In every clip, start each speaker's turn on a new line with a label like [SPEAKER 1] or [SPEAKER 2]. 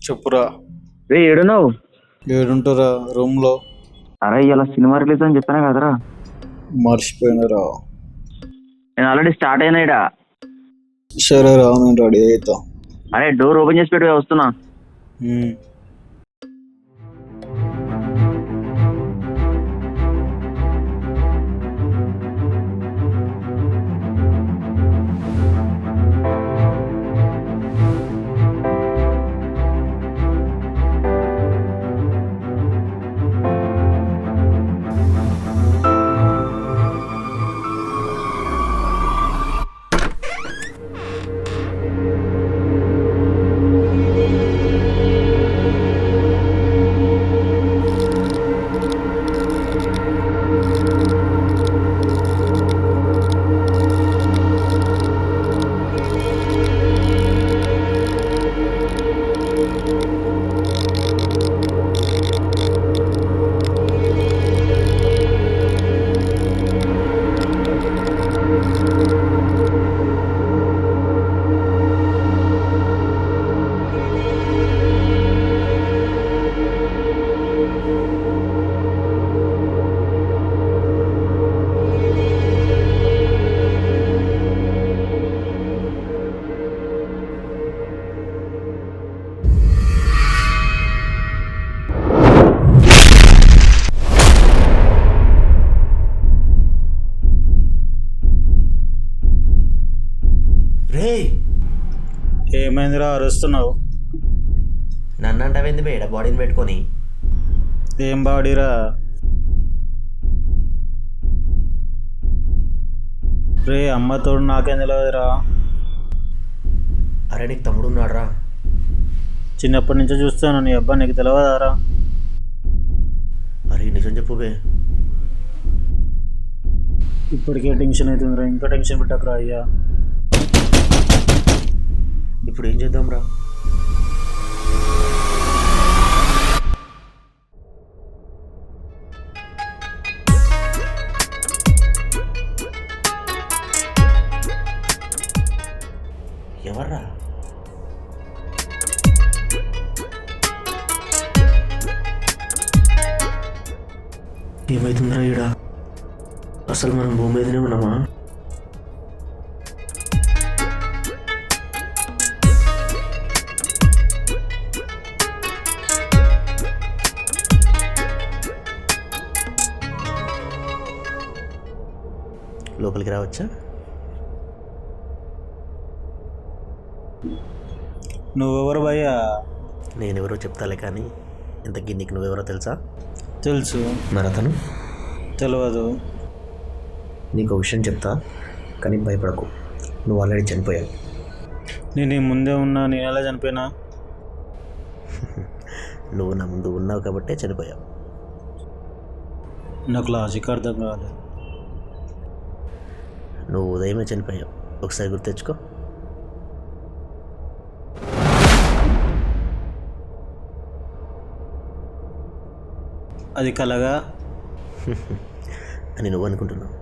[SPEAKER 1] చెప్పురా.
[SPEAKER 2] రే ఏడున్నావు?
[SPEAKER 1] ఏడుంటారా? రూమ్లో.
[SPEAKER 2] అరే ఇలా సినిమా రిలీజ్ అని చెప్పాను కదరా.
[SPEAKER 1] మర్చిపోయినరా.
[SPEAKER 2] నేను ఆల్రెడీ స్టార్ట్ అయినా ఇడా.
[SPEAKER 1] సరే రా, నేను రెడీ అవుతా.
[SPEAKER 2] అరే డోర్ ఓపెన్ చేసి పెట్టి వస్తున్నా.
[SPEAKER 3] రే
[SPEAKER 1] ఏమైందిరా అరుస్తున్నావు?
[SPEAKER 3] నన్ను అంటావేంది బేడ బాడీని పెట్టుకొని?
[SPEAKER 1] ఏం బాడీరా? రే అమ్మ తోడు నాకేం తెలియదురా.
[SPEAKER 3] అరే నీకు తమ్ముడు ఉన్నాడురా.
[SPEAKER 1] చిన్నప్పటి నుంచో చూస్తాను, నీ అబ్బా నీకు తెలియదారా?
[SPEAKER 3] అరే నిజం చెప్పు బే.
[SPEAKER 1] ఇప్పటికే టెన్షన్ అవుతుందిరా, ఇంకా టెన్షన్ పెట్టకరా అయ్యా.
[SPEAKER 3] ఇప్పుడు ఏం చేద్దాం రా? ఎవర్రా? ఏమైతుందిరా ఈడ? అసలు మనం భూమి మీదనే ఉన్నామా? లోపలికి రావచ్చా?
[SPEAKER 1] నువ్వెవరు భయ్యా?
[SPEAKER 3] నేనెవరో చెప్తాలే కానీ ఇంతకీ నీకు నువ్వెవరో తెలుసా?
[SPEAKER 1] తెలుసు.
[SPEAKER 3] మరి అతను?
[SPEAKER 1] తెలియదు.
[SPEAKER 3] నీకు ఒక విషయం చెప్తా కానీ భయపడకు. నువ్వు ఆల్రెడీ చనిపోయావు.
[SPEAKER 1] నేను నీ ముందే ఉన్నా, నేను ఎలా చనిపోయినా?
[SPEAKER 3] నువ్వు నా ముందు ఉన్నావు కాబట్టే చనిపోయావు.
[SPEAKER 1] నాకు లాజిక్ అర్థం కావాలి.
[SPEAKER 3] నువ్వు ఉదయమే చనిపోయావు. ఒకసారి గుర్తు తెచ్చుకో.
[SPEAKER 1] అది కలగా
[SPEAKER 3] అని నువ్వు అనుకుంటున్నావు.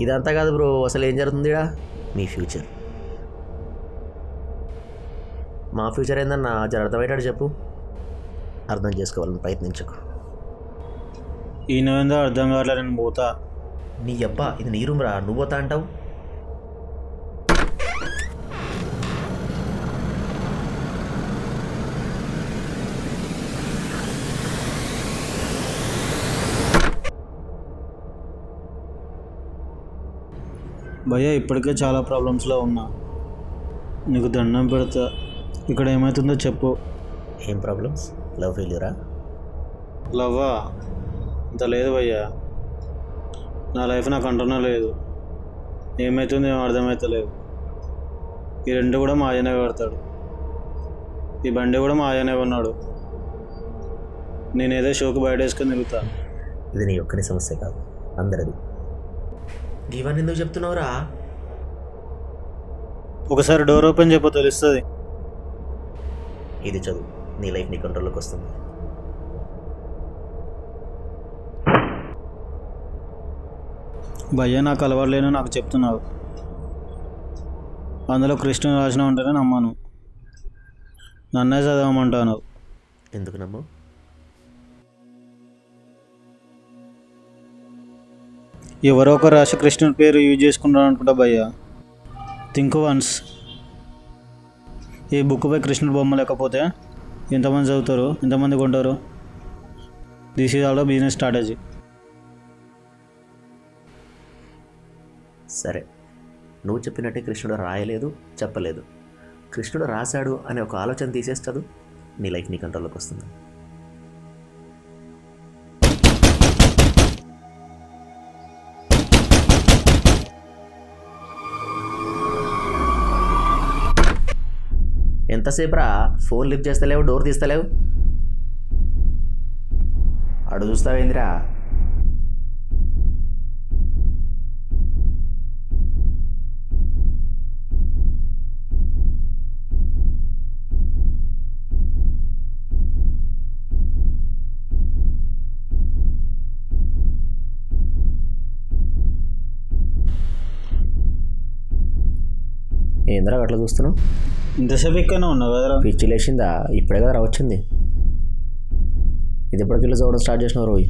[SPEAKER 3] ఇదంతా కాదు బ్రో, అసలు ఏం జరుగుతుంది ఇడా? మీ ఫ్యూచర్. మా ఫ్యూచర్ ఏందన్నా జర అర్థమయ్యేటట్టు చెప్పు. అర్థం చేసుకోవాలని ప్రయత్నించకు.
[SPEAKER 1] ఈయన అర్థం కావట్లే, నేను పోతా.
[SPEAKER 3] నీ అబ్బా ఇది నీ రూమ్ రా, నువ్వు పోతా అంటావు?
[SPEAKER 1] భయ్యా ఇప్పటికే చాలా ప్రాబ్లమ్స్లో ఉన్నా, నీకు దండం పెడతా. ఇక్కడ ఏమవుతుందో చెప్పు.
[SPEAKER 3] ఏం ప్రాబ్లమ్స్? లవ్ ఫెయిల్యూరా?
[SPEAKER 1] లవ్వా? ఇంత లేదు భయ్యా, నా లైఫ్ నాకు అంటున్నా లేదు. ఏమవుతుందో ఏమో అర్థమవుతలేదు. ఈ రెండు కూడా మా ఆయనే కడతాడు, ఈ బండి కూడా మా ఆయనే కొన్నాడు. నేనేదో షోకు బయట వేసుకొని తిరుగుతా.
[SPEAKER 3] ఇది నీ ఒక్కని సమస్య కాదు, అందరిది. ఇవన్నీ ఎందుకు చెప్తున్నావురా?
[SPEAKER 1] ఒకసారి డోర్ ఓపెన్ చేయపో, తెలుస్తుంది.
[SPEAKER 3] ఇది చదువు, నీ లైఫ్ నీ కంట్రోల్లోకి వస్తుంది.
[SPEAKER 1] భయ్యా నాకు అలవాట్లేను, నాకు చెప్తున్నావు. అందులో కృష్ణుని రాసిన ఉంటేనే నమ్మాను. నన్నే చదవమంటాను.
[SPEAKER 3] ఎందుకు నమ్ము?
[SPEAKER 1] ఎవరో ఒక రాశి కృష్ణుడి పేరు యూజ్ చేసుకుంటాను అనుకుంటా భయ్యా. Think once. ఈ బుక్పై కృష్ణుడి బొమ్మ లేకపోతే ఎంతమంది చదువుతారు, ఎంతమంది కొంటారు? This is also business strategy.
[SPEAKER 3] సరే, నువ్వు చెప్పినట్టే కృష్ణుడు రాయలేదు, చెప్పలేదు. కృష్ణుడు రాశాడు అనే ఒక ఆలోచన తీసేసి చదువు, నీ లైఫ్ నీ కంట్రోల్లోకి వస్తుంది. ఎంతసేపు రా ఫోన్ లిఫ్ట్ చేస్తలేవు, డోర్ తీస్తలేవు? అడు చూస్తావేందిరా? ఏందిరా అట్లా చూస్తున్నావు?
[SPEAKER 1] ఇంతసేపు ఇక్కడనే ఉన్నావు కదరా.
[SPEAKER 3] పిచ్చి లేచిందా? ఇప్పుడే కదా వచ్చింది. ఇది ఎప్పటికెళ్ళి చదవడం స్టార్ట్ చేసినావు రోజు?